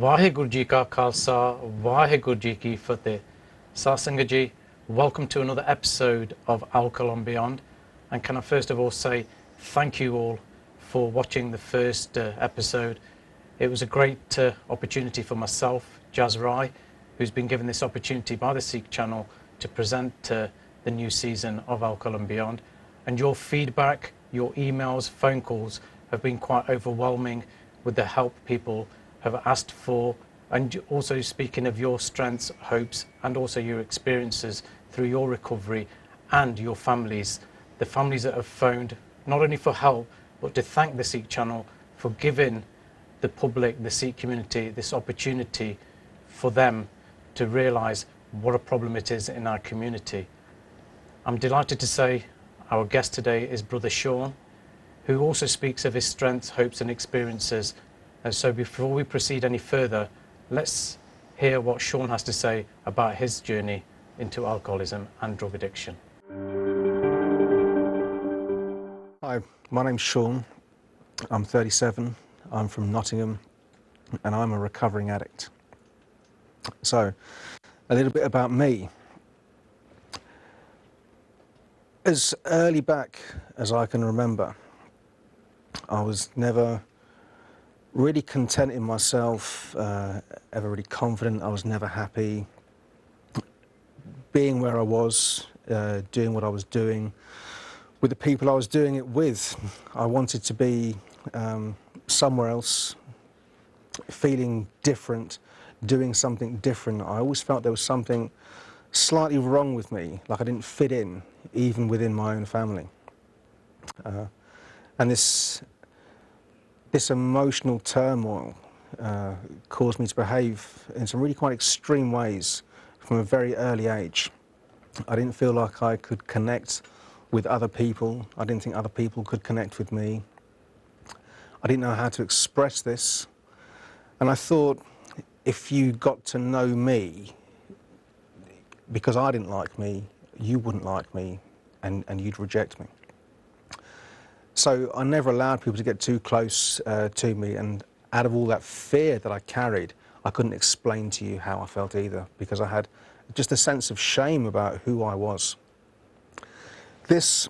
ਵਾਹਿਗੁਰੂ ਜੀ ਕਾ ਖਾਲਸਾ ਵਾਹਿਗੁਰੂ ਜੀ ਕੀ ਫਤਿਹ Satsanga ji, welcome to another episode of Alcohol and Beyond, and can I first of all say thank you all for watching the first episode. It was a great opportunity for myself, Jazz Rai, who's been given this opportunity by the Seek channel to present the new season of Alcohol and Beyond, and your feedback, your emails, phone calls have been quite overwhelming with the help people have asked for, and also speaking of your strengths, hopes, and also your experiences through your recovery and your families, the families that have phoned not only for help but to thank the Seek channel for giving the public, the Seek community, this opportunity for them to realise what a problem it is in our community. I'm delighted to say our guest today is Brother Shaun, who also speaks of his strengths, hopes and experiences. And so before we proceed any further, let's hear what Shaun has to say about his journey into alcoholism and drug addiction. Hi, my name's Shaun. I'm 37. I'm from Nottingham and I'm a recovering addict. So, a little bit about me. As early back as I can remember, I was never really content in myself, ever really confident. I was never happy being where I was, doing what I was doing, with the people I was doing it with. I wanted to be somewhere else, feeling different, doing something different. I always felt there was something slightly wrong with me, like I didn't fit in, even within my own family. And this emotional turmoil caused me to behave in some really quite extreme ways from a very early age. I didn't feel like I could connect with other people. I didn't think other people could connect with me. I didn't know how to express this. And I thought, if you got to know me, because I didn't like me, you wouldn't like me, and you'd reject me. So I never allowed people to get too close to me, and out of all that fear that I carried, I couldn't explain to you how I felt either, because I had just a sense of shame about who I was. This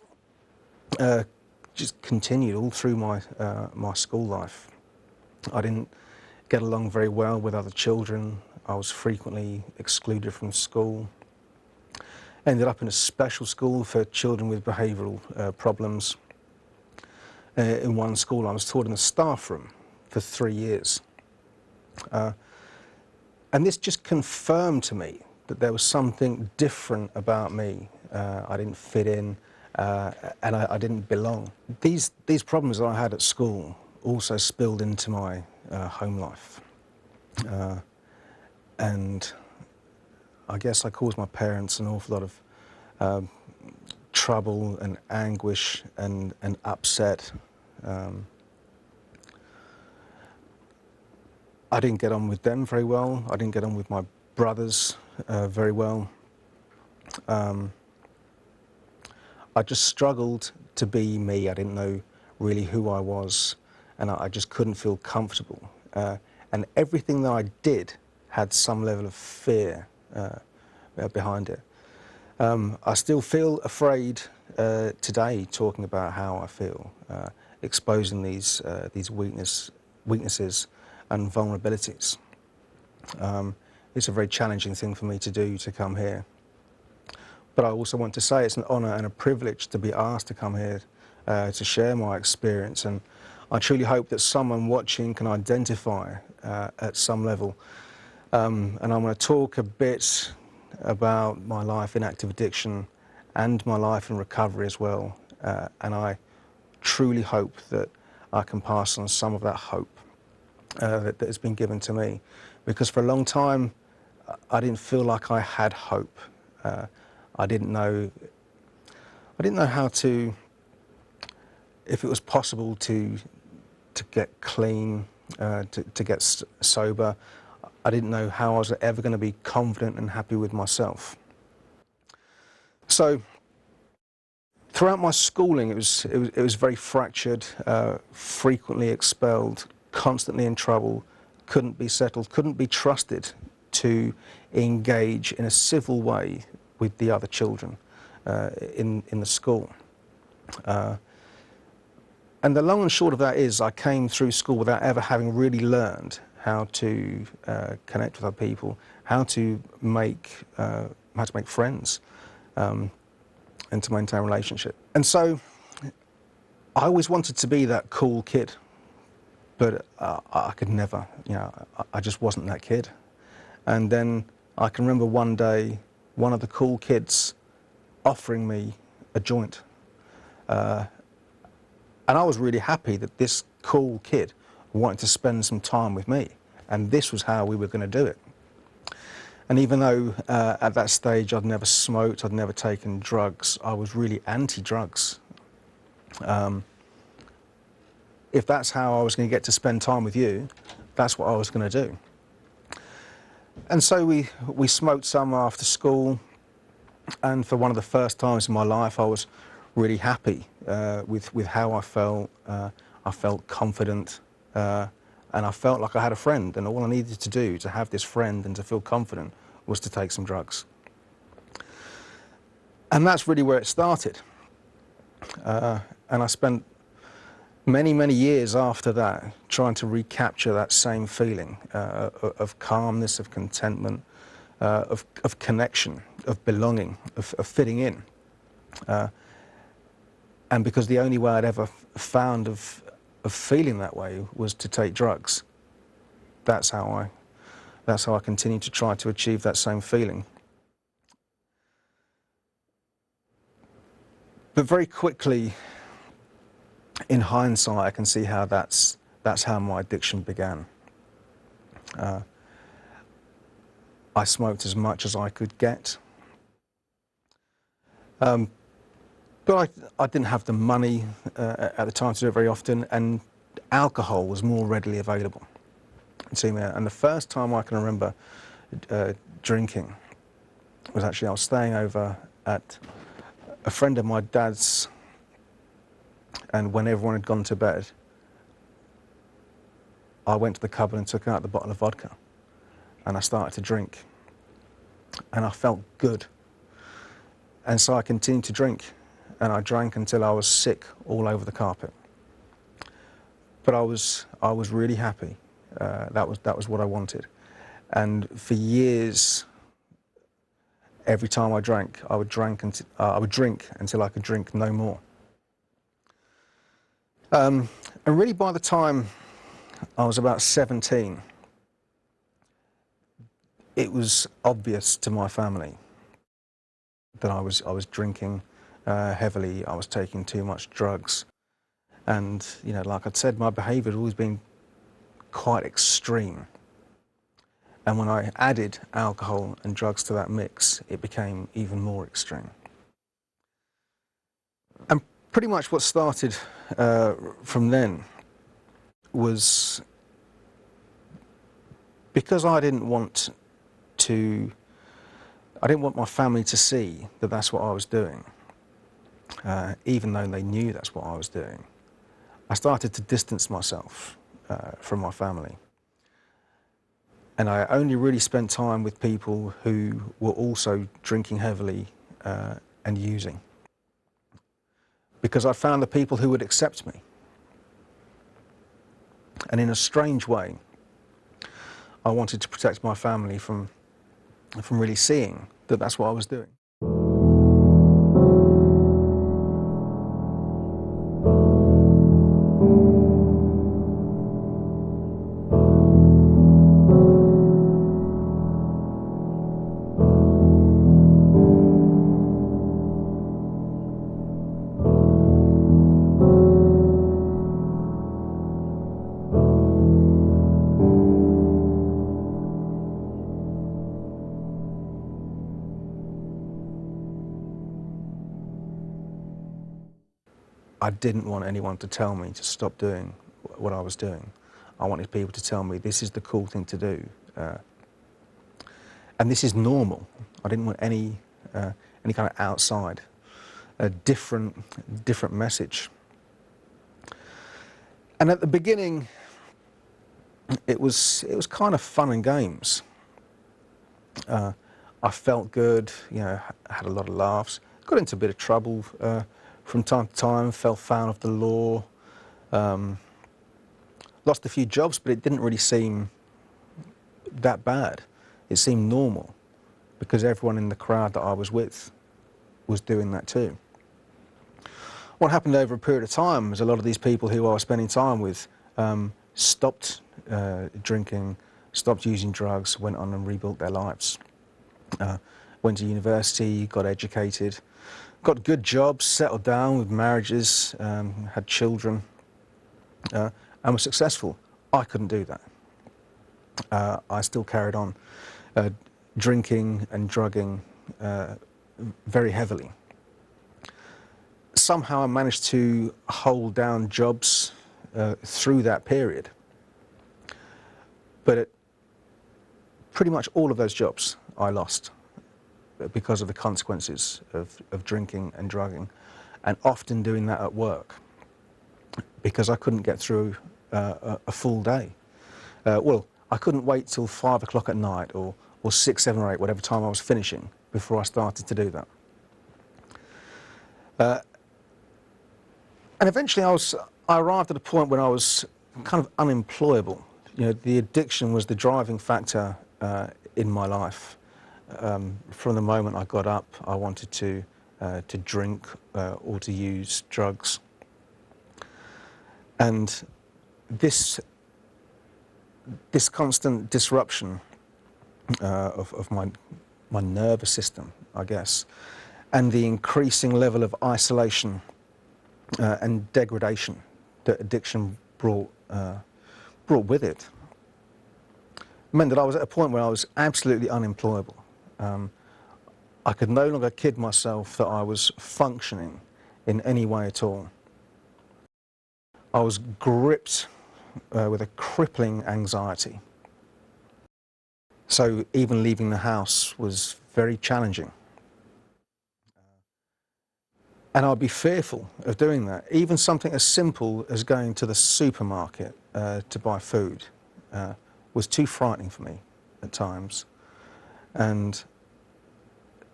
just continued all through my school life. I didn't get along very well with other children. I was frequently excluded from school. Ended up in a special school for children with behavioural problems. In one school I was taught in the staff room for 3 years. And this just confirmed to me that there was something different about me. I didn't fit in, and I didn't belong. These problems that I had at school also spilled into my home life. And I guess I caused my parents an awful lot of trouble and anguish and upset. I didn't get on with them very well. I didn't get on with my brothers very well. I just struggled to be me. I didn't know really who I was, and I just couldn't feel comfortable. And everything that I did had some level of fear behind it. I still feel afraid today talking about how I feel, exposing these weaknesses and vulnerabilities. It's a very challenging thing for me to do, to come here. But I also want to say it's an honour and a privilege to be asked to come here to share my experience, and I truly hope that someone watching can identify at some level. And I'm going to talk a bit about my life in active addiction and my life in recovery as well, and I truly hope that I can pass on some of that hope that has been given to me, because for a long time I didn't feel like I had hope. I didn't know how to, if it was possible to get clean, to get sober. I didn't know how I was ever going to be confident and happy with myself. So throughout my schooling it was very fractured, frequently expelled, constantly in trouble, couldn't be settled, couldn't be trusted to engage in a civil way with the other children in the school. And the long and short of that is I came through school without ever having really learned how to connect with other people, how to make friends, and to maintain a relationship. And so I always wanted to be that cool kid, but I could never, I just wasn't that kid. And then I can remember one day one of the cool kids offering me a joint. And I was really happy that this cool kid wanted to spend some time with me, and this was how we were going to do it. And even though at that stage I'd never smoked, I'd never taken drugs, I was really anti-drugs. If that's how I was going to get to spend time with you, that's what I was going to do. And so we smoked some after school, and for one of the first times in my life I was really happy with how I felt. I felt confident, and I felt like I had a friend, and all I needed to do to have this friend and to feel confident was to take some drugs. And that's really where it started. And I spent many, many years after that trying to recapture that same feeling of calmness, of contentment, of connection, of belonging, of fitting in. And because the only way I'd ever found of feeling that way was to take drugs, that's how I continued to try to achieve that same feeling. But very quickly, in hindsight, I can see how that's how my addiction began. I smoked as much as I could get. But I didn't have the money at the time to do it very often, and alcohol was more readily available to me. And the first time I can remember drinking was actually I was staying over at a friend of my dad's, and when everyone had gone to bed, I went to the cupboard and took out the bottle of vodka, and I started to drink, and I felt good. And so I continued to drink, and I drank until I was sick all over the carpet. But I was really happy. That was what I wanted. And for years, every time I drank, I would drink until I could drink no more. And really, by the time I was about 17, it was obvious to my family that I was drinking heavily. I was taking too much drugs, and like I'd said, my behaviour had always been quite extreme. And when I added alcohol and drugs to that mix, it became even more extreme. And pretty much what started from then was because I didn't want my family to see that that's what I was doing, even though they knew that's what I was doing. I started to distance myself from my family. And I only really spent time with people who were also drinking heavily and using, because I found the people who would accept me. And in a strange way, I wanted to protect my family from really seeing that that's what I was doing. I didn't want anyone to tell me to stop doing what I was doing. I wanted people to tell me this is the cool thing to do, and this is normal. I didn't want any kind of outside, a different message. And at the beginning, it was kind of fun and games. I felt good, you know, had a lot of laughs, got into a bit of trouble from time to time, fell foul of the law, lost a few jobs, but it didn't really seem that bad. It seemed normal because everyone in the crowd that I was with was doing that too. What happened over a period of time was a lot of these people who I was spending time with stopped drinking, stopped using drugs, went on and rebuilt their lives. Went to university, got educated, got good jobs, settled down with marriages, had children, and were successful. I couldn't do that. I still carried on drinking and drugging very heavily. Somehow I managed to hold down jobs through that period. But pretty much all of those jobs I lost because of the consequences of drinking and drugging, and often doing that at work because I couldn't get through a full day. Well, I couldn't wait till 5 o'clock at night or 6, 7 or 8, whatever time I was finishing, before I started to do that. And eventually I arrived at a point when I was kind of unemployable. You know, the addiction was the driving factor in my life. From the moment I got up, I wanted to drink or to use drugs. And this constant disruption of my nervous system, I guess, and the increasing level of isolation and degradation that addiction brought with it, meant that I was at a point where I was absolutely unemployable. I could no longer kid myself that I was functioning in any way at all. I was gripped with a crippling anxiety. So even leaving the house was very challenging. And I'd be fearful of doing that. Even something as simple as going to the supermarket to buy food was too frightening for me at times. And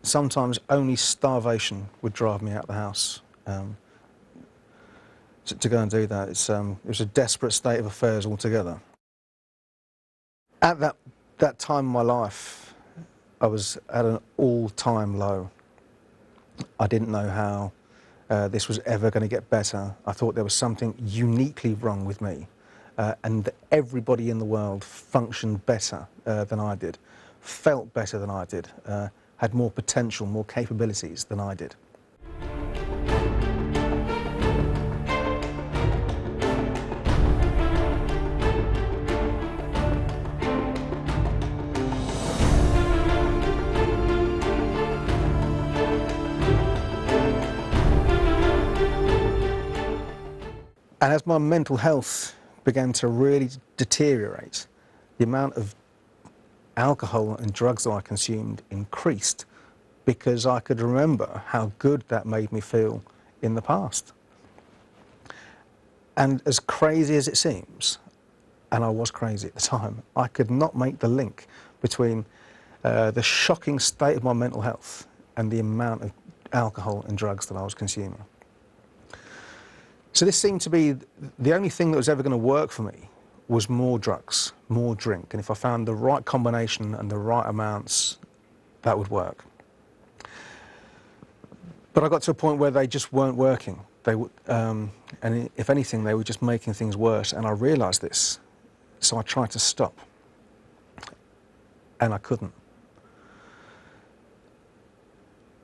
sometimes only starvation would drive me out of the house to go and do that. It was a desperate state of affairs altogether. At that time in my life, I was at an all-time low. I didn't know how this was ever going to get better. I thought there was something uniquely wrong with me, and that everybody in the world functioned better than I did, felt better than I did, had more potential, more capabilities than I did. And as my mental health began to really deteriorate, the amount of alcohol and drugs that I consumed increased because I could remember how good that made me feel in the past. And as crazy as it seems, and I was crazy at the time, I could not make the link between the shocking state of my mental health and the amount of alcohol and drugs that I was consuming. So this seemed to be the only thing that was ever going to work for me was more drugs, more drink. And if I found the right combination and the right amounts, that would work. But I got to a point where they just weren't working. And if anything, they were just making things worse. And I realized this. So I tried to stop. And I couldn't.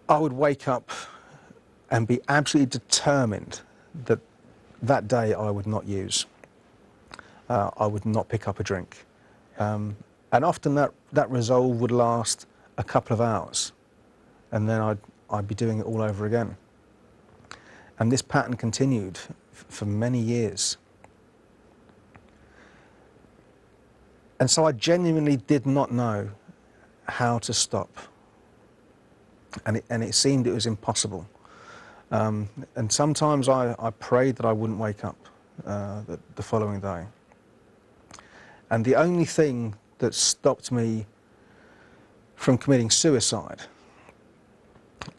I would wake up and be absolutely determined that that day I would not use. I would not pick up a drink. And often that resolve would last a couple of hours, and then I'd be doing it all over again. And this pattern continued for many years. And so I genuinely did not know how to stop. And it seemed it was impossible. And sometimes I prayed that I wouldn't wake up the following day. And the only thing that stopped me from committing suicide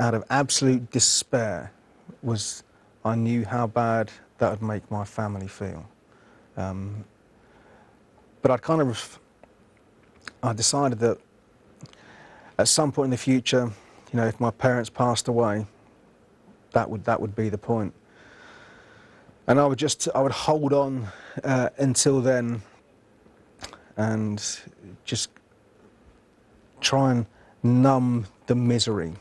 out of absolute despair was I knew how bad that would make my family feel. But I decided that at some point in the future, you know, if my parents passed away, that would be the point. And I would hold on until then and just try and numb the misery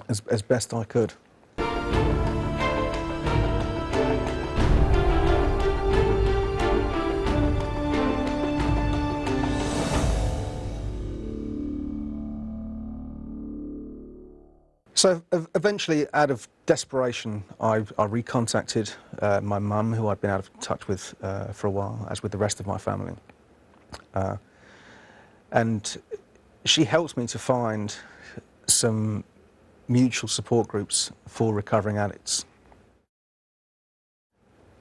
as best I could. So eventually, out of desperation, I recontacted my mum, who I'd been out of touch with for a while, as with the rest of my family. And she helped me to find some mutual support groups for recovering addicts.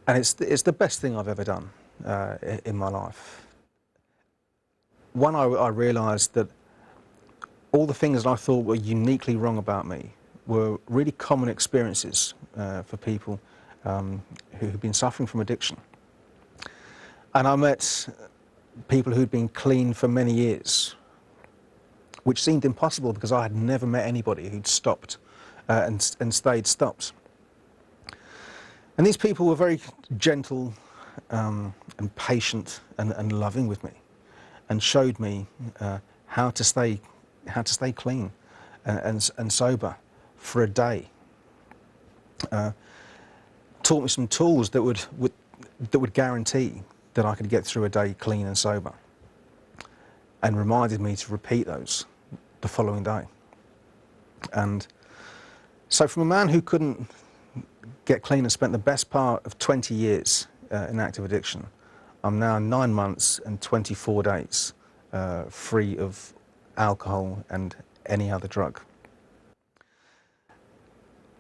And it's the best thing I've ever done in my life. One, I realised that all the things that I thought were uniquely wrong about me were really common experiences for people who've been suffering from addiction. And I met people who'd been clean for many years, which seemed impossible because I had never met anybody who'd stopped and stayed stopped. And these people were very gentle and patient and loving with me, and showed me how to stay clean and sober for a day. Taught me some tools that would guarantee that I could get through a day clean and sober, and reminded me to repeat those the following day. And so from a man who couldn't get clean and spent the best part of 20 years in active addiction, I'm now 9 months and 24 days free of alcohol and any other drug.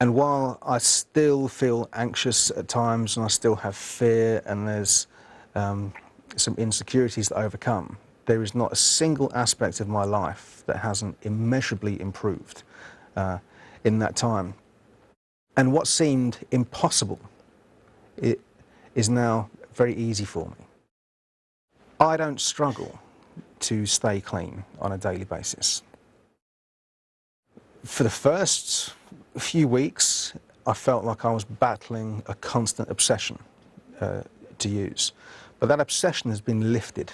And while I still feel anxious at times, and I still have fear, and there's some insecurities to overcome, there is not a single aspect of my life that hasn't immeasurably improved in that time. And what seemed impossible, it is now very easy for me. I don't struggle to stay clean on a daily basis. For the first few weeks, I felt like I was battling a constant obsession to use. But that obsession has been lifted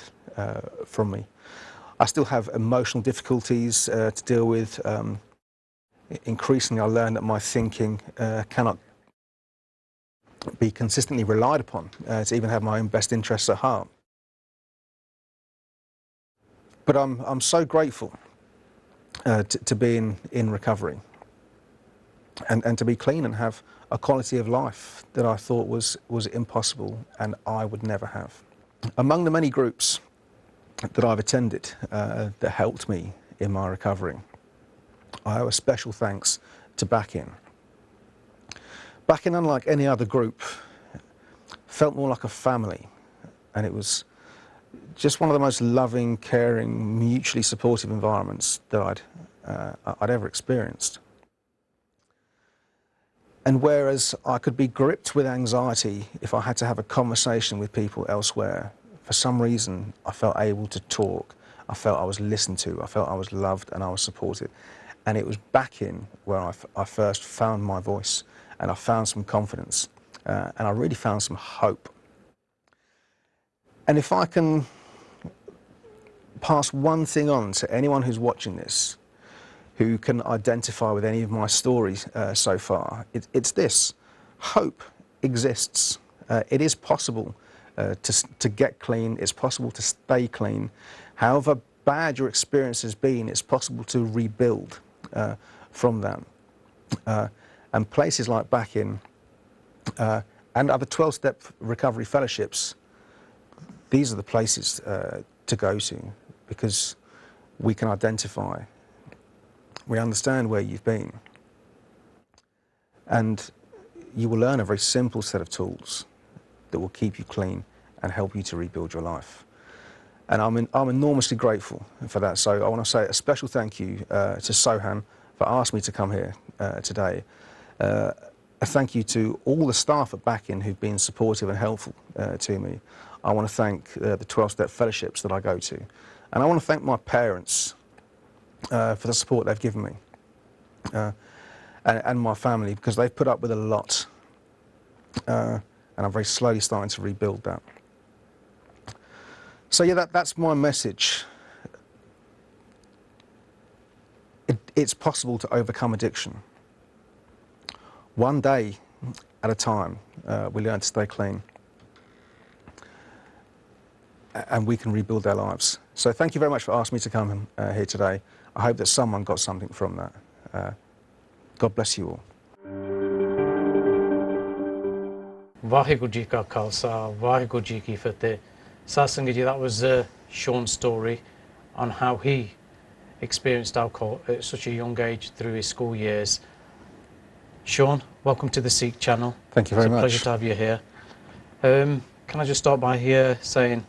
from me. I still have emotional difficulties to deal with. Increasingly, I learned that my thinking cannot be consistently relied upon to even have my own best interests at heart. But I'm so grateful to be in recovery and to be clean and have a quality of life that I thought was impossible and I would never have. Among the many groups that I've attended that helped me in my recovery, I owe a special thanks to Back In. Back In, unlike any other group, felt more like a family, and it was just one of the most loving, caring, mutually supportive environments that I'd ever experienced. And whereas I could be gripped with anxiety if I had to have a conversation with people elsewhere, for some reason I felt able to talk. I felt I was listened to, I felt I was loved and I was supported. And it was Back In where I first found my voice, and I found some confidence, and I really found some hope. And if I can pass one thing on to anyone who's watching this, who can identify with any of my stories so far, it's this: hope exists. It is possible to get clean. It's possible to stay clean. However bad your experience has been, it's possible to rebuild from that. And places like Back In and other 12-step recovery fellowships, these are the places to go to, because we can identify, we understand where you've been, and you will learn a very simple set of tools that will keep you clean and help you to rebuild your life. And I'm enormously grateful for that. So I want to say a special thank you to Sohan for asking me to come here today. A thank you to all the staff at Back In who've been supportive and helpful to me. I want to thank the 12-step fellowships that I go to. And I want to thank my parents for the support they've given me. And my family, because they've put up with a lot. And I'm very slowly starting to rebuild that. So yeah, that's my message. It's possible to overcome addiction. One day at a time, we learn to stay clean. And we can rebuild our lives. So thank you very much for asking me to come here today. I hope that someone got something from that. God bless you all. Vaheguru Ji Ka Khalsa, Vaheguru Ji Ki Fateh. Satsang Ji, that was Shaun's story on how he experienced alcohol at such a young age through his school years. Shaun, welcome to the Seek channel. Thank you very much. It's a pleasure to have you here. Can I just start by here saying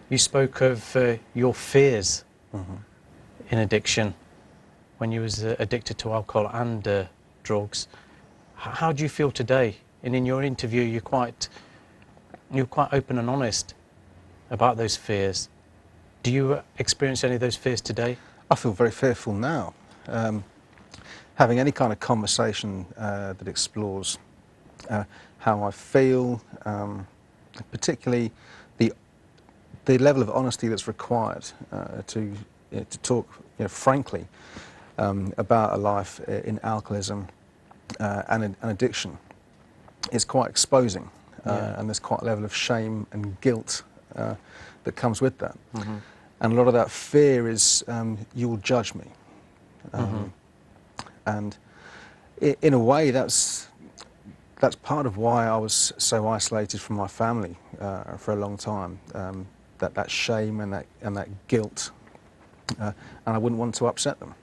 you spoke of your fears in addiction when you was addicted to alcohol and drugs. How do you feel today? And in your interview, you're quite open and honest about those fears. Do you experience any of those fears today? I feel very fearful now. Having any kind of conversation that explores how I feel, particularly the level of honesty that's required to talk frankly about a life in alcoholism and an addiction. It's quite exposing, and there's quite a level of shame and guilt that comes with that. And a lot of that fear is you'll judge me. And in a way, that's part of why I was so isolated from my family for a long time. That shame and that guilt, and I wouldn't want to upset them.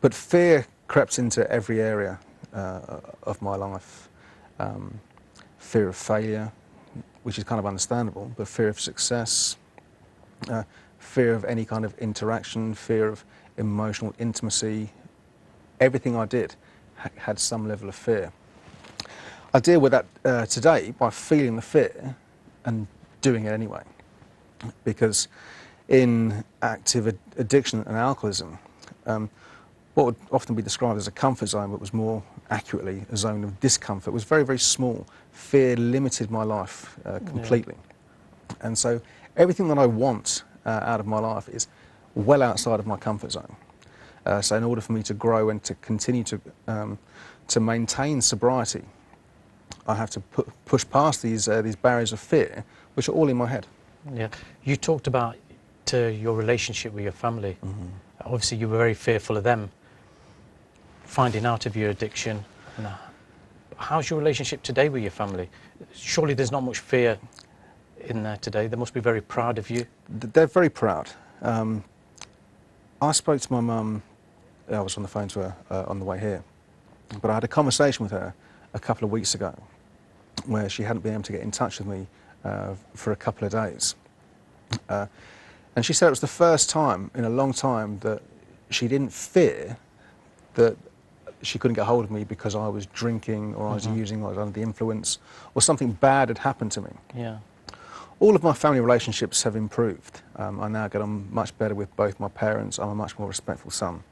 But fear crept into every area of my life. Fear of failure, which is kind of understandable, but fear of success, fear of any kind of interaction, fear of emotional intimacy. Everything I did had some level of fear. I deal with that today by feeling the fear and doing it anyway. Because in active addiction and alcoholism, what would often be described as a comfort zone, but was more accurately a zone of discomfort, was very, very small. Fear limited my life completely. And so everything that I want out of my life is well outside of my comfort zone. So in order for me to grow and to continue to maintain sobriety, I have to push past these barriers of fear, which are all in my head. Yeah, you talked about your relationship with your family. Obviously, you were very fearful of them finding out of your addiction. How's your relationship today with your family? Surely there's not much fear in there today. They must be very proud of you. They're very proud. I spoke to my mum. I was on the phone to her on the way here, but I had a conversation with her a couple of weeks ago where she hadn't been able to get in touch with me for a couple of days. And she said it was the first time in a long time that she didn't fear that she couldn't get hold of me because I was drinking or I was using, or I was under the influence, or something bad had happened to me. Yeah. All of my family relationships have improved. I now get on much better with both my parents. I'm a much more respectful son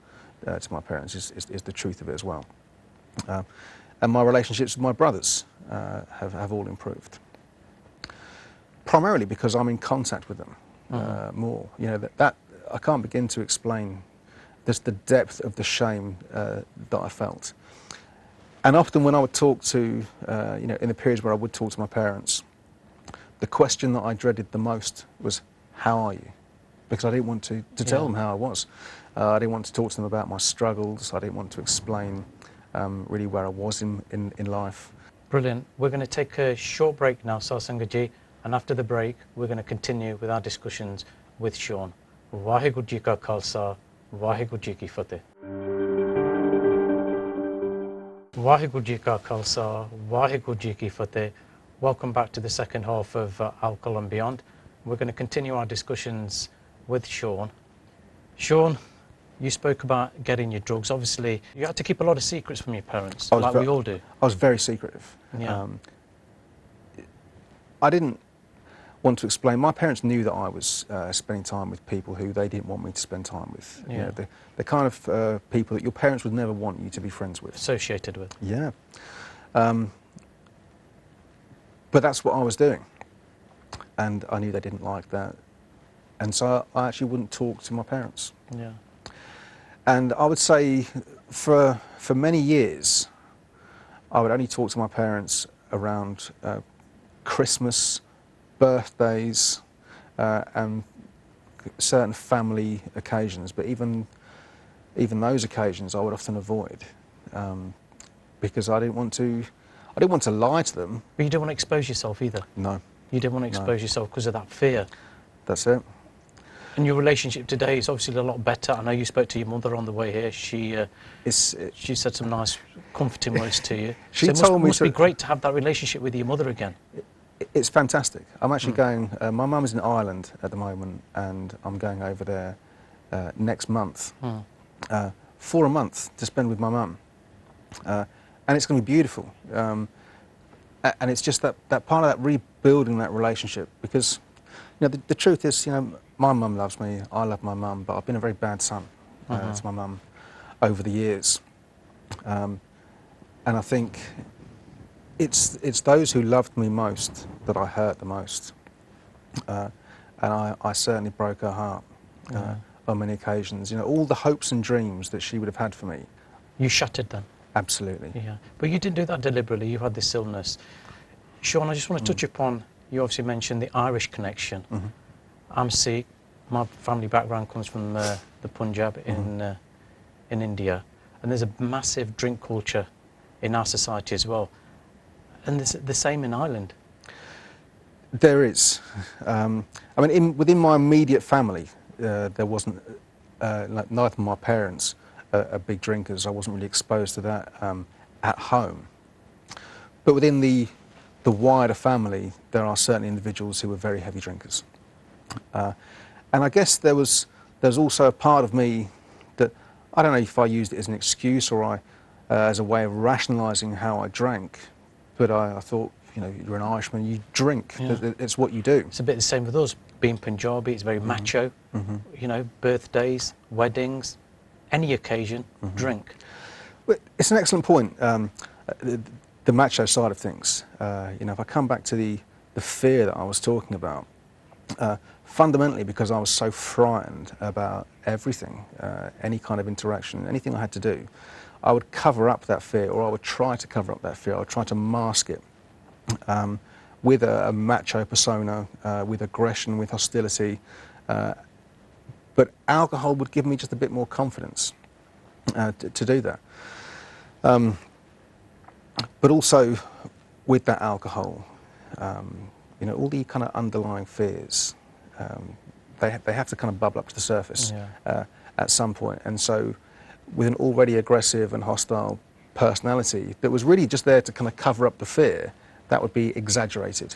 to my parents, is the truth of it as well. And my relationships with my brothers have all improved. Primarily because I'm in contact with them more. You know, that I can't begin to explain just the depth of the shame that I felt. And often when I would talk to, you know, in the periods where I would talk to my parents, the question that I dreaded the most was, how are you? Because I didn't want to tell them how I was. I didn't want to talk to them about my struggles. I didn't want to explain really where I was in life. Brilliant. We're going to take a short break now, Sasangaji, and after the break, we're going to continue with our discussions with Shaun. Vaheguru Ji Ka Khalsa, Vaheguru Ji Ki Fateh. Vaheguru Ji Ka Khalsa, Vaheguru Ji Ki Fateh. Welcome back to the second half of Alcohol and Beyond. we're going to continue our discussions with Shaun. Shaun, you spoke about getting your drugs. Obviously, you had to keep a lot of secrets from your parents, like we all do. I was very secretive. Yeah. I didn't want to explain. My parents knew that I was spending time with people who they didn't want me to spend time with. Yeah. You know, the kind of people that your parents would never want you to be friends with. Associated with. Yeah. But that's what I was doing. And I knew they didn't like that. And so I actually wouldn't talk to my parents. Yeah. And I would say for many years, I would only talk to my parents around Christmas, birthdays, and certain family occasions. But even those occasions, I would often avoid because I didn't want to lie to them. But you didn't want to expose yourself either. No. You didn't want to expose yourself because of that fear. That's it. And your relationship today is obviously a lot better. I know you spoke to your mother on the way here. She said some nice, comforting words to you. She so told me it must be great to have that relationship with your mother again. It's fantastic. I'm actually going. My mum is in Ireland at the moment, and I'm going over there next month for a month to spend with my mum, and it's going to be beautiful. And it's just that part of that rebuilding that relationship, because you know the truth is, you know, my mum loves me, I love my mum, but I've been a very bad son to my mum over the years, and I think it's those who loved me most that I hurt the most, and I certainly broke her heart on many occasions. You know, all the hopes and dreams that she would have had for me. You shattered them. Absolutely. Yeah, but you didn't do that deliberately. You had this illness. Shaun, I just want to touch upon, you obviously mentioned the Irish connection. I'm Sikh. My family background comes from the Punjab in India, and there's a massive drink culture in our society as well. And there's the same in Ireland. There is. I mean, within my immediate family, there wasn't, like neither of my parents are big drinkers. I wasn't really exposed to that at home. But within the wider family, there are certain individuals who were very heavy drinkers. And I guess there's also a part of me that, I don't know if I used it as an excuse or as a way of rationalising how I drank, but I thought, you know, you're an Irishman, you drink, it's what you do. It's a bit the same with us. Being Punjabi, it's very macho, you know, birthdays, weddings, any occasion, drink. Well, it's an excellent point, the macho side of things. You know, if I come back to the fear that I was talking about, fundamentally because I was so frightened about everything, any kind of interaction, anything I had to do, I would cover up that fear, or I would try to cover up that fear. I would try to mask it with a macho persona, with aggression, with hostility. But alcohol would give me just a bit more confidence to do that. But also with that alcohol, you know, all the kind of underlying fears, they have to kind of bubble up to the surface at some point. And so with an already aggressive and hostile personality that was really just there to kind of cover up the fear, that would be exaggerated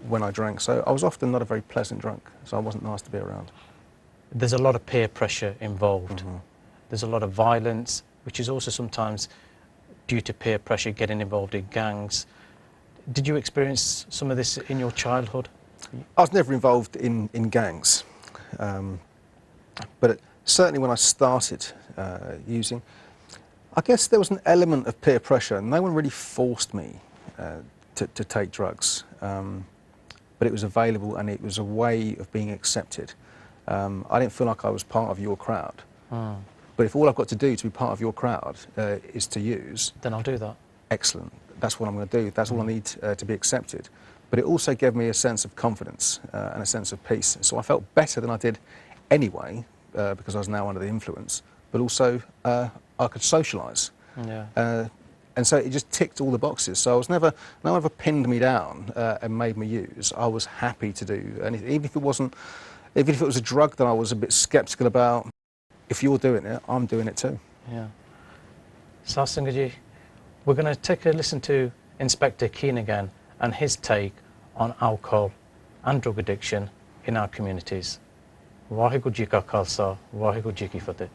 when I drank. So I was often not a very pleasant drunk, so I wasn't nice to be around. There's a lot of peer pressure involved. There's a lot of violence, which is also sometimes due to peer pressure, getting involved in gangs. Did you experience some of this in your childhood? I was never involved in gangs, but certainly when I started using, I guess there was an element of peer pressure. No one really forced me to take drugs, but it was available and it was a way of being accepted. I didn't feel like I was part of your crowd. But if all I've got to do to be part of your crowd is to use, then I'll do that. Excellent. That's what I'm going to do. That's all I need to be accepted. But it also gave me a sense of confidence and a sense of peace. So I felt better than I did anyway, because I was now under the influence, but also I could socialise. And so it just ticked all the boxes. So I was no one ever pinned me down and made me use. I was happy to do anything, even if it was a drug that I was a bit sceptical about. If you're doing it, I'm doing it too. Yeah. Sasangaji, we're going to take a listen to Inspector Keane again and his take on alcohol and drug addiction in our communities. Vaheguru Ji Ka Khalsa, Vaheguru Ji Ki Fateh.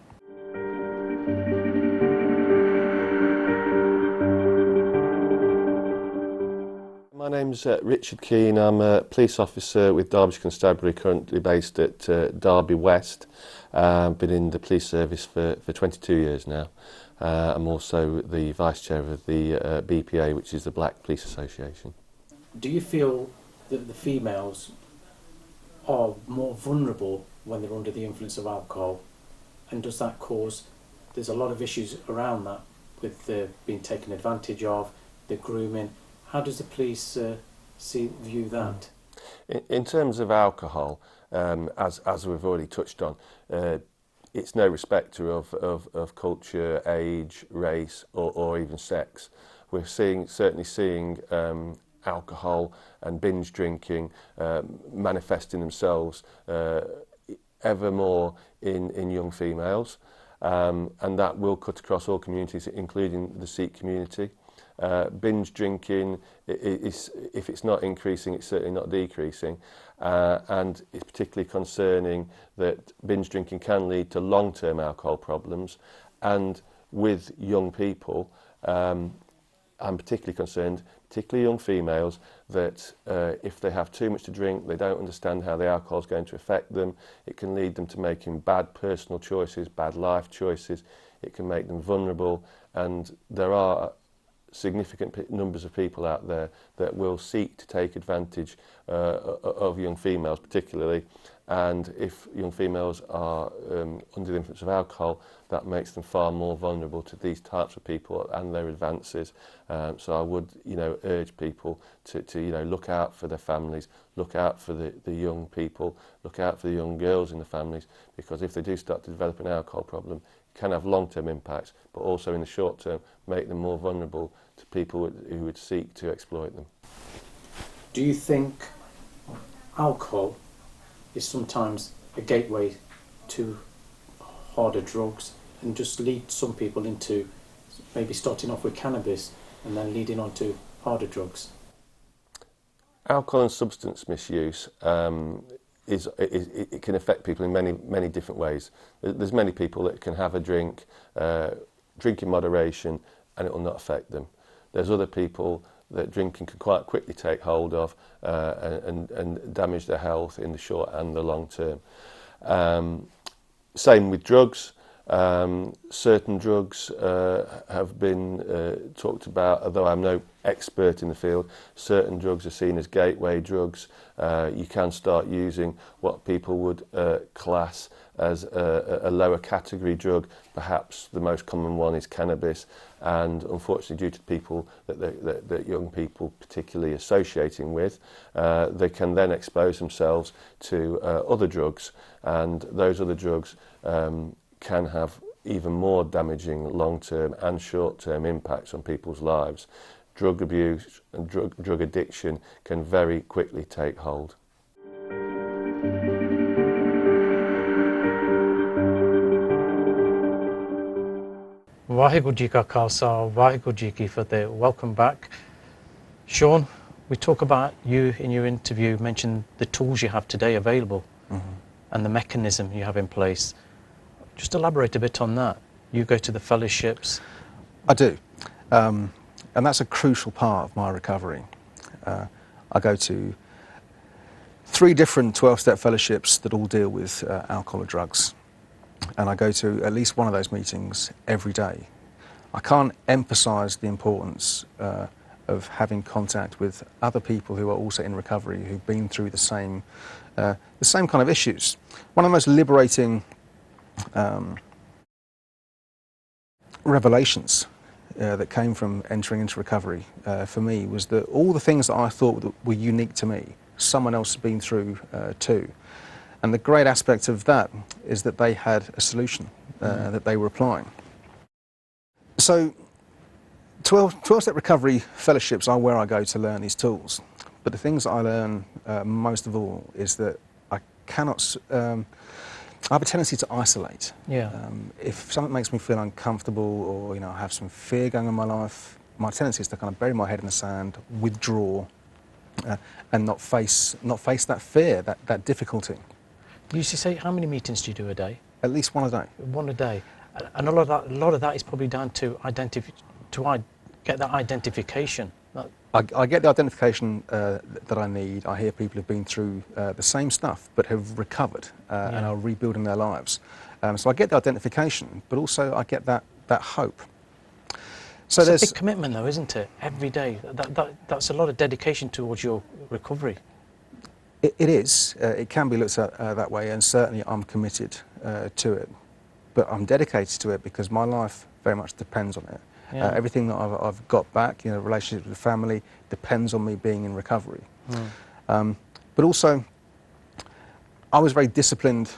My name's Richard Keane. I'm a police officer with Derbyshire Constabulary, currently based at Derby West. Been in the police service for 22 years now. I'm also the vice chair of the BPA, which is the Black Police Association. Do you feel that the females are more vulnerable when they're under the influence of alcohol? And does that cause, there's a lot of issues around that with being taken advantage of, the grooming. How does the police view that? In terms of alcohol, as we've already touched on, it's no respecter of culture, age, race, or even sex. We're certainly seeing alcohol and binge drinking manifesting themselves ever more in young females, and that will cut across all communities, including the Sikh community. Binge drinking is, if it's not increasing, it's certainly not decreasing, and it's particularly concerning that binge drinking can lead to long-term alcohol problems. And with young people, I'm particularly concerned, particularly young females, that if they have too much to drink, they don't understand how the alcohol is going to affect them. It can lead them to making bad personal choices, bad life choices. It can make them vulnerable, and there are significant numbers of people out there that will seek to take advantage of young females particularly, and if young females are under the influence of alcohol, that makes them far more vulnerable to these types of people and their advances. So I would urge people to look out for their families, look out for the young people, look out for the young girls in the families, because if they do start to develop an alcohol problem, it can have long-term impacts, but also in the short term make them more vulnerable to people who would seek to exploit them. Do you think alcohol is sometimes a gateway to harder drugs and just lead some people into maybe starting off with cannabis and then leading on to harder drugs? Alcohol and substance misuse it can affect people in many different ways. There's many people that can have a drink, drink in moderation, and it will not affect them. There's other people that drinking can quite quickly take hold of and damage their health in the short and the long term. Same with drugs. Certain drugs have been talked about, although I'm no expert in the field. Certain drugs are seen as gateway drugs. You can start using what people would class as a lower category drug. Perhaps the most common one is cannabis, and unfortunately due to people that young people particularly associating with, they can then expose themselves to other drugs, and those other drugs can have even more damaging long-term and short-term impacts on people's lives. Drug abuse and drug addiction can very quickly take hold. Vaheguru Ji Ka Khalsa, Vaheguru Ji Ki Fateh. Welcome back. Shaun, we talk about you in your interview, mentioned the tools you have today available and the mechanism you have in place. Just elaborate a bit on that. You go to the fellowships. I do, and that's a crucial part of my recovery. I go to 3 different 12-step fellowships that all deal with alcohol or drugs, and I go to at least one of those meetings every day. I can't emphasise the importance of having contact with other people who are also in recovery, who've been through the same kind of issues. One of the most liberating revelations that came from entering into recovery for me was that all the things that I thought were unique to me, someone else has been through too. And the great aspect of that is that they had a solution that they were applying. So 12-step recovery fellowships are where I go to learn these tools. But the things that I learn most of all is that I cannot... I have a tendency to isolate. Yeah. If something makes me feel uncomfortable, or I have some fear going on in my life, my tendency is to kind of bury my head in the sand, withdraw, and not face that fear, that difficulty. You used to say, how many meetings do you do a day? At least one a day. One a day. And a lot of that is probably down to get that identification. I get the identification that I need. I hear people who've been through the same stuff but have recovered and are rebuilding their lives. So I get the identification, but also I get that hope. So it's there's a big commitment, though, isn't it? Every day. That's a lot of dedication towards your recovery. It is. It can be looked at that way, and certainly I'm committed to it. But I'm dedicated to it because my life very much depends on it. Yeah. Everything that I've got back, relationships with family, depends on me being in recovery. But also, I was very disciplined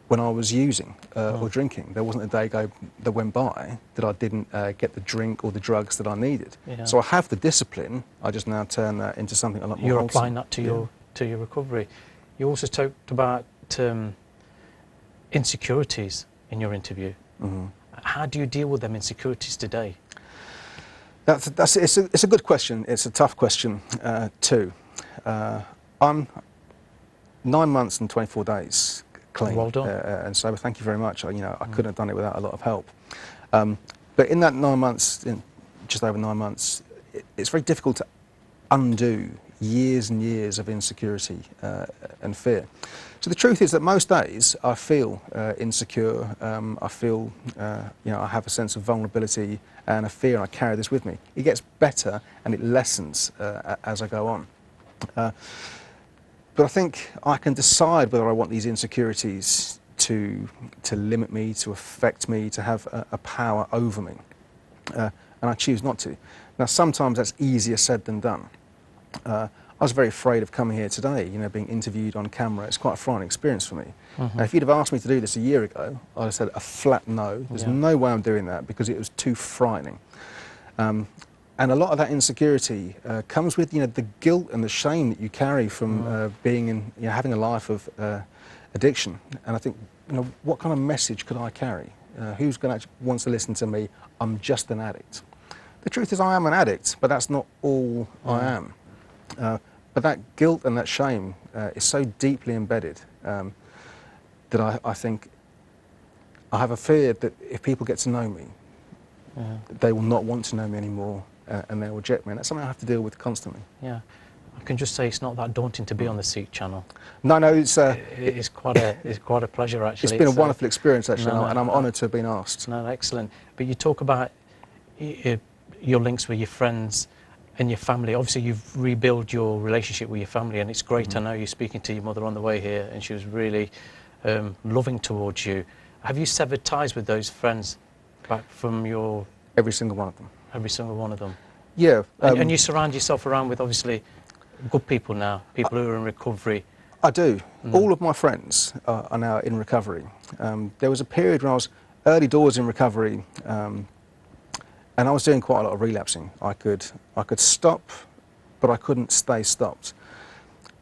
when I was using or drinking. There wasn't a day that went by that I didn't get the drink or the drugs that I needed. Yeah. So I have the discipline. I just now turn that into something a lot more You're wholesome. applying that to your recovery. You also talked about insecurities in your interview. How do you deal with them insecurities today? It's a good question. It's a tough question too. I'm 9 months and 24 days clean. Well done. And so thank you very much. I couldn't have done it without a lot of help. But in that 9 months, just over 9 months, it's very difficult to undo years and years of insecurity and fear. So the truth is that most days I feel insecure. I feel, I have a sense of vulnerability and a fear, and I carry this with me. It gets better and it lessens as I go on. But I think I can decide whether I want these insecurities to limit me, to affect me, to have a power over me. And I choose not to. Now, sometimes that's easier said than done. I was very afraid of coming here today, being interviewed on camera. It's quite a frightening experience for me. Now, if you'd have asked me to do this a year ago, I'd have said a flat no. There's no way I'm doing that because it was too frightening. And a lot of that insecurity comes with, the guilt and the shame that you carry from being in, having a life of addiction. And I think, what kind of message could I carry? Who's going to want to listen to me? I'm just an addict. The truth is I am an addict, but that's not all I am. But that guilt and that shame is so deeply embedded that I think I have a fear that if people get to know me, they will not want to know me anymore and they'll reject me. And that's something I have to deal with constantly. Yeah. I can just say it's not that daunting to be on the Seek channel. No, it's quite a pleasure, actually. It's been a wonderful experience, actually, and I'm honoured to have been asked. No, excellent. But you talk about your links with your friends and your family. Obviously, you've rebuilt your relationship with your family, and it's great. I know you're speaking to your mother on the way here, and she was really loving towards you. Have you severed ties with those friends back from your... Every single one of them. Every single one of them? Yeah. And you surround yourself around with, obviously, good people now, people who are in recovery. I do. All of my friends are now in recovery. There was a period when I was early doors in recovery, and I was doing quite a lot of relapsing. I could stop, but I couldn't stay stopped.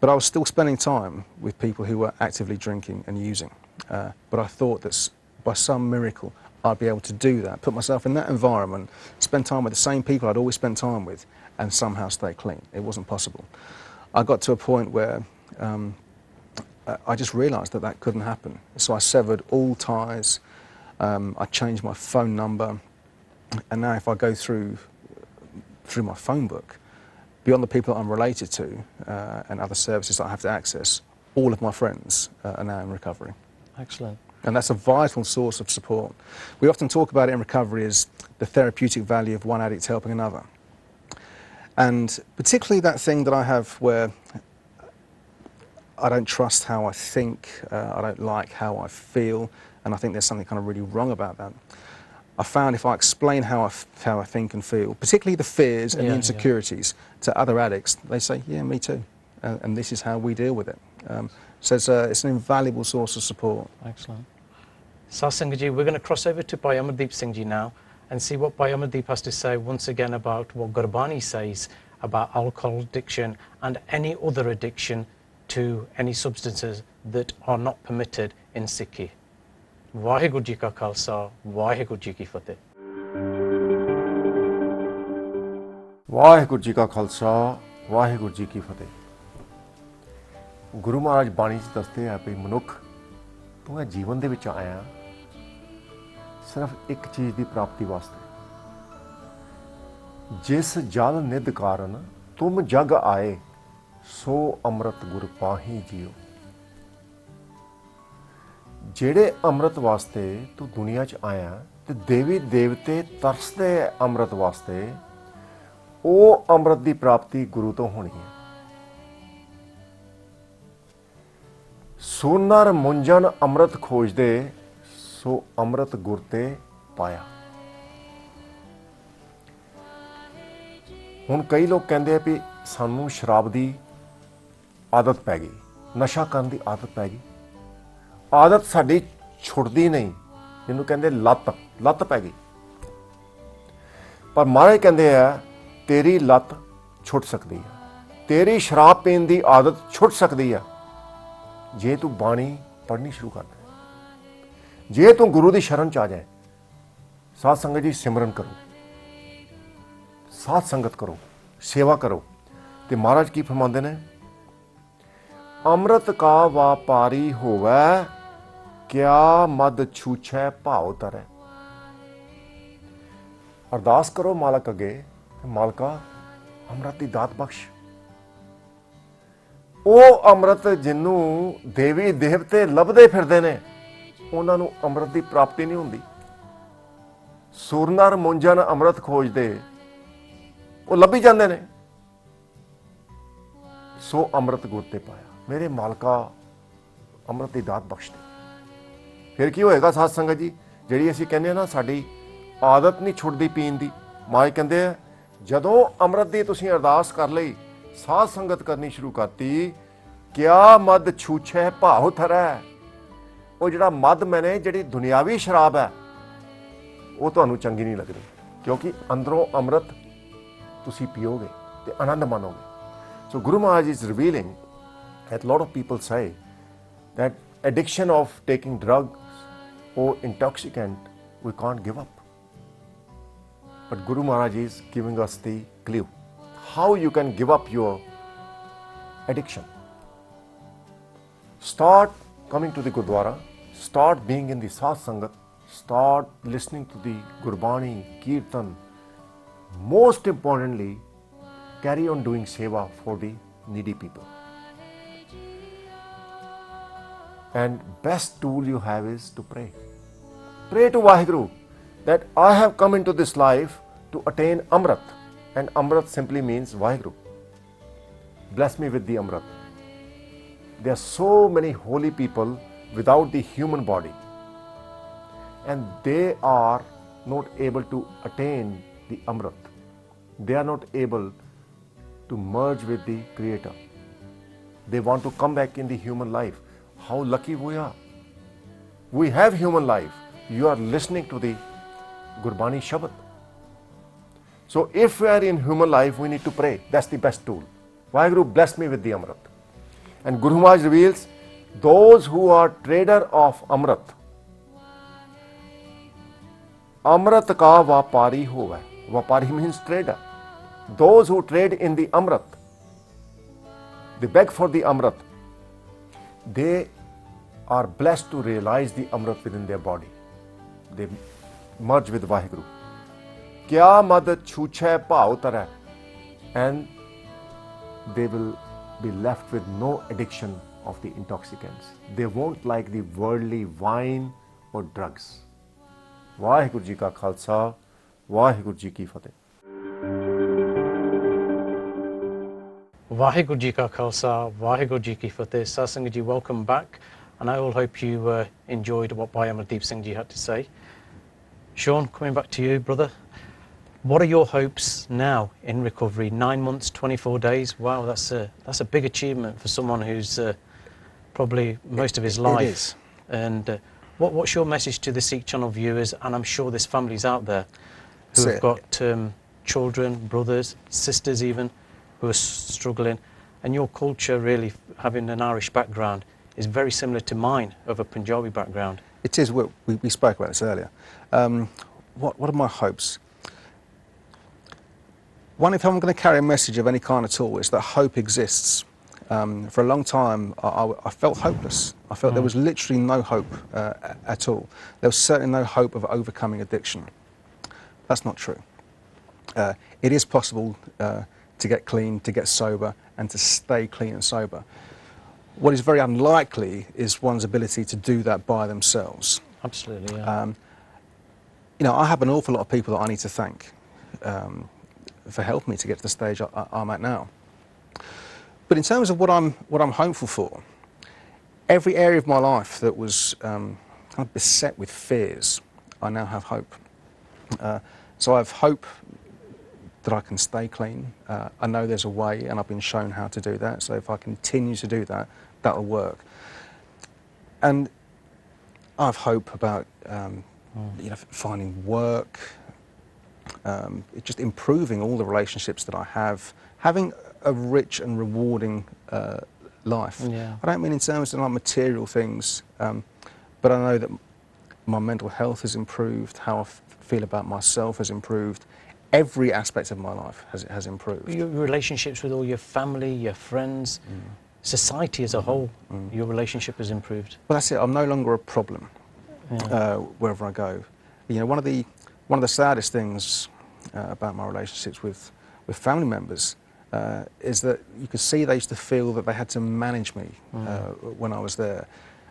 But I was still spending time with people who were actively drinking and using. But I thought that by some miracle I'd be able to do that, put myself in that environment, spend time with the same people I'd always spent time with, and somehow stay clean. It wasn't possible. I got to a point where I just realised that that couldn't happen. So I severed all ties. I changed my phone number. And now if I go through my phone book, beyond the people that I'm related to and other services that I have to access, all of my friends are now in recovery. Excellent. And that's a vital source of support. We often talk about it in recovery as the therapeutic value of one addict helping another. And particularly that thing that I have where I don't trust how I think, I don't like how I feel, and I think there's something kind of really wrong about that. I found if I explain how I think and feel, particularly the fears and the insecurities to other addicts, they say, yeah, me too. And this is how we deal with it. So it's an invaluable source of support. Excellent. Sat Singh, we're going to cross over to Bhai Amardeep Singh Ji now and see what Bhai Amardeep has to say once again about what Gurbani says about alcohol addiction and any other addiction to any substances that are not permitted in Sikhi. Vaheguru Ji Ka Khalsa, Vaheguru Ji Ki Fateh. Waheguru ji ਕਾ ਖਾਲਸਾ ਵਾਹਿਗੁਰੂ ਜੀ ਕੀ ਫਤਿਹ। ਗੁਰੂ ਮਹਾਰਾਜ ਬਾਣੀ 'ਚ ਦੱਸਦੇ ਆ ਵੀ ਮਨੁੱਖ ਤੂੰ ਇਹ ਜੀਵਨ ਦੇ ਵਿੱਚ ਆਇਆ ਸਿਰਫ ਇੱਕ ਚੀਜ਼ ਦੀ ਪ੍ਰਾਪਤੀ ਵਾਸਤੇ। ਜਿਸ ਜਲ ਨਿਧ ਕਾਰਨ ਤੁਮ ਜਗ ਆਏ ਸੋ ਅੰਮ੍ਰਿਤ ਗੁਰ ਪਾਹੀ ਜੀਓ। ਜਿਹੜੇ ਅੰਮ੍ਰਿਤ ਵਾਸਤੇ ਤੂੰ ਦੁਨੀਆ 'ਚ ਆਇਆ ਤੇ ਦੇਵੀ ਦੇਵਤੇ ਤਰਸਦੇ ਅੰਮ੍ਰਿਤ ਵਾਸਤੇ, ਉਹ ਅੰਮ੍ਰਿਤ ਦੀ ਪ੍ਰਾਪਤੀ ਗੁਰੂ ਤੋਂ ਹੋਣੀ ਹੈ। ਸੋਨਰ ਮੁੰਜਨ ਅੰਮ੍ਰਿਤ ਖੋਜਦੇ ਸੋ ਅੰਮ੍ਰਿਤ ਗੁਰ ਤੇ ਪਾਇਆ। ਹੁਣ ਕਈ ਲੋਕ ਕਹਿੰਦੇ ਆ ਵੀ ਸਾਨੂੰ ਸ਼ਰਾਬ ਦੀ ਆਦਤ ਪੈ ਗਈ, ਨਸ਼ਾ ਕਰਨ ਦੀ ਆਦਤ ਪੈ ਗਈ। ਆਦਤ ਸਾਡੀ ਛੁੱਟਦੀ ਨਹੀਂ, ਜਿਹਨੂੰ ਕਹਿੰਦੇ ਲੱਤ ਪੈ ਗਈ। ਪਰ ਮਹਾਰਾਜ ਕਹਿੰਦੇ ਆ ਤੇਰੀ ਲੱਤ ਛੁੱਟ ਸਕਦੀ ਆ, ਤੇਰੀ ਸ਼ਰਾਬ ਪੀਣ ਦੀ ਆਦਤ ਛੁੱਟ ਸਕਦੀ ਆ ਜੇ ਤੂੰ ਬਾਣੀ ਪੜ੍ਹਨੀ ਸ਼ੁਰੂ ਕਰ ਦੇ, ਜੇ ਤੂੰ ਗੁਰੂ ਦੀ ਸ਼ਰਨ 'ਚ ਆ ਜਾਏ। ਸਾਧ ਸੰਗਤ ਜੀ ਸਿਮਰਨ ਕਰੋ, ਸਾਧ ਸੰਗਤ ਕਰੋ, ਸੇਵਾ ਕਰੋ। ਤੇ ਮਹਾਰਾਜ ਕੀ ਫਰਮਾਉਂਦੇ ਨੇ? ਅੰਮ੍ਰਿਤ ਕਾ ਵਾਪਾਰੀ ਹੋਵੈ ਕਿਆ ਮਦ ਛੂਛੈ ਭਾਉ ਤਰੈ। ਅਰਦਾਸ ਕਰੋ ਮਾਲਕ ਅੱਗੇ, ਮਾਲਕਾ ਅੰਮ੍ਰਿਤ ਦੀ ਦਾਤ ਬਖਸ਼। ਉਹ ਅੰਮ੍ਰਿਤ ਜਿਹਨੂੰ ਦੇਵੀ ਦੇਵਤੇ ਲੱਭਦੇ ਫਿਰਦੇ ਨੇ, ਉਹਨਾਂ ਨੂੰ ਅੰਮ੍ਰਿਤ ਦੀ ਪ੍ਰਾਪਤੀ ਨਹੀਂ ਹੁੰਦੀ। ਸੁਰਨਰ ਮੁੰਜਨ ਅੰਮ੍ਰਿਤ ਖੋਜਦੇ, ਉਹ ਲੱਭੀ ਜਾਂਦੇ ਨੇ। ਸੋ ਅੰਮ੍ਰਿਤ ਗੁਰ ਤੇ ਪਾਇਆ। ਮੇਰੇ ਮਾਲਕਾ ਅੰਮ੍ਰਿਤ ਦੀ ਦਾਤ ਬਖਸ਼ ਦੇ। ਫਿਰ ਕੀ ਹੋਏਗਾ ਸਾਧ ਸੰਗਤ ਜੀ? ਜਿਹੜੀ ਅਸੀਂ ਕਹਿੰਦੇ ਆ ਨਾ ਸਾਡੀ ਆਦਤ ਨਹੀਂ ਛੁੱਟਦੀ ਪੀਣ ਦੀ, ਮਾਂ ਕਹਿੰਦੇ ਆ ਜਦੋਂ ਅੰਮ੍ਰਿਤ ਦੀ ਤੁਸੀਂ ਅਰਦਾਸ ਕਰ ਲਈ, ਸਾਧ ਸੰਗਤ ਕਰਨੀ ਸ਼ੁਰੂ ਕਰਤੀ, ਕਿਆ ਮਦ ਛੂਛੈ ਭਾਉ ਥਰੈ। ਉਹ ਜਿਹੜਾ ਮਦ ਮੈਨੇ ਜਿਹੜੀ ਦੁਨਿਆਵੀ ਸ਼ਰਾਬ ਹੈ ਉਹ ਤੁਹਾਨੂੰ ਚੰਗੀ ਨਹੀਂ ਲੱਗਦੀ, ਕਿਉਂਕਿ ਅੰਦਰੋਂ ਅੰਮ੍ਰਿਤ ਤੁਸੀਂ ਪੀਓਗੇ ਤੇ ਆਨੰਦ ਮਾਣੋਗੇ। So Guru Maharaj is revealing that a lot of people say that addiction of taking drugs or intoxicant, we can't give up. But Guru Maharaj is giving us the clue how you can give up your addiction. Start coming to the Gurdwara, start being in the Sath Sangat, start listening to the Gurbani, Kirtan. Most importantly, carry on doing seva for the needy people. And best tool you have is to pray. Pray to Vaheguru that I have come into this life to attain Amrit. And Amrit simply means Vaheguru. Bless me with the Amrit. There are so many holy people without the human body. And they are not able to attain the Amrit. They are not able to merge with the Creator. They want to come back in the human life. How lucky we are. We have human life. You are listening to the Gurbani Shabad. So if we are in human life, we need to pray. That's the best tool. Vaheguru bless me with the Amrit. And Guru Maharaj reveals, those who are trader of Amrit, Amrit ka vapari hova. Vapari means trader. Those who trade in the Amrit, they beg for the Amrit, they are blessed to realize the Amrit within their body. They merge with Vaheguru. Kya mad chhuchhe bhav tara, and they will be left with no addiction of the intoxicants. They won't like the worldly wine or drugs. Vaheguru Ji ka Khalsa, Vaheguru Ji ki Fateh. Vaheguru Ji ka Khalsa, Vaheguru Ji ki Fateh. Satsang Ji, welcome back, and I all hope you enjoyed what Bhai Amardeep Singh Ji had to say. Shaun, coming back to you, brother. What are your hopes now in recovery? 9 months, 24 days. Wow, that's a big achievement for someone who's probably most of his life. It is. And what's your message to the Sikh Channel viewers? And I'm sure there's families out there who have got children, brothers, sisters even, who are struggling. And your culture, really, having an Irish background, is very similar to mine, of a Punjabi background. It is. We spoke about this earlier. What are my hopes? One, if I'm going to carry a message of any kind at all, is that hope exists. For a long time, I felt hopeless. I felt there was literally no hope at all. There was certainly no hope of overcoming addiction. That's not true. It is possible to get clean, to get sober, and to stay clean and sober. What is very unlikely is one's ability to do that by themselves. Absolutely, yeah. You know, I have an awful lot of people that I need to thank for helping me to get to the stage I'm at now. But in terms of what I'm hopeful for, every area of my life that was kind of beset with fears, I now have hope. So I have hope that I can stay clean. I know there's a way, and I've been shown how to do that. So if I continue to do that, that'll work. And I have hope about you know, finding work, just improving all the relationships that I have, having a rich and rewarding life. Yeah. I don't mean in terms of like material things, but I know that my mental health has improved, how I feel about myself has improved. Every aspect of my life has improved. Your relationships with all your family, your friends, society as a whole, your relationship has improved. Well, that's it. I'm no longer a problem wherever I go. You know, one of the saddest things about my relationships with family members is that you could see they used to feel that they had to manage me when I was there,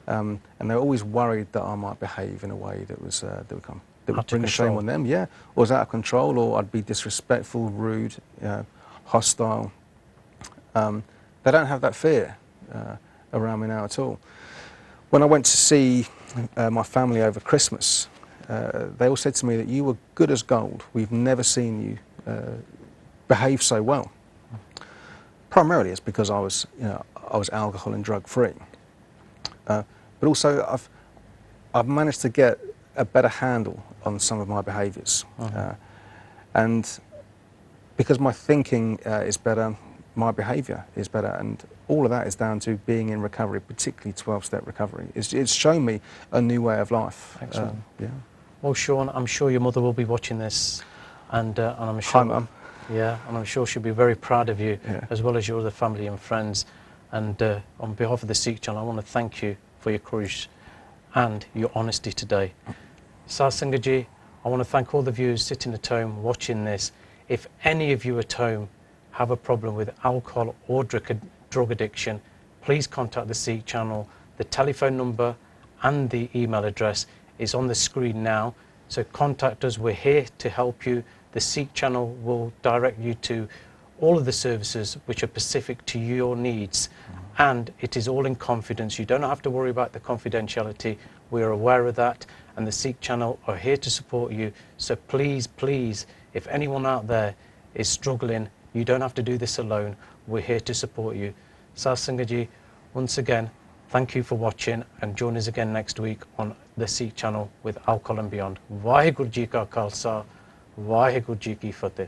and they were always worried that I might behave in a way that was that would bring shame on them, or was out of control, or I'd be disrespectful, rude, hostile. They don't have that fear around me now at all. When I went to see my family over Christmas, they all said to me that you were good as gold. We've never seen you behave so well. Primarily it's because I was alcohol and drug free. But also I've managed to get a better handle on some of my behaviours. And because my thinking is better, my behaviour is better, and all of that is down to being in recovery, particularly 12-step recovery. It's shown me a new way of life. Excellent. Yeah. Well, Shaun, I'm sure your mother will be watching this, and I'm sure. Hi, Mum. Yeah, and I'm sure she'll be very proud of you, as well as your other family and friends. And on behalf of the Seek Channel, I want to thank you for your courage and your honesty today. Satsangaji, I want to thank all the viewers sitting at home watching this. If any of you at home have a problem with alcohol or drug addiction, please contact the Seek Channel. The telephone number and the email address is on the screen now. So contact us, we're here to help you. The Seek Channel will direct you to all of the services which are specific to your needs. And it is all in confidence. You don't have to worry about the confidentiality. We're aware of that, and the Seek Channel are here to support you. So please, please, if anyone out there is struggling, you don't have to do this alone. We're here to support you. Satsangaji, once again, thank you for watching, and join us again next week on the Seek Channel with Alcohol and Beyond. Vaheguru Ji Ka Khalsa, Vaheguru Ji Ki Fateh.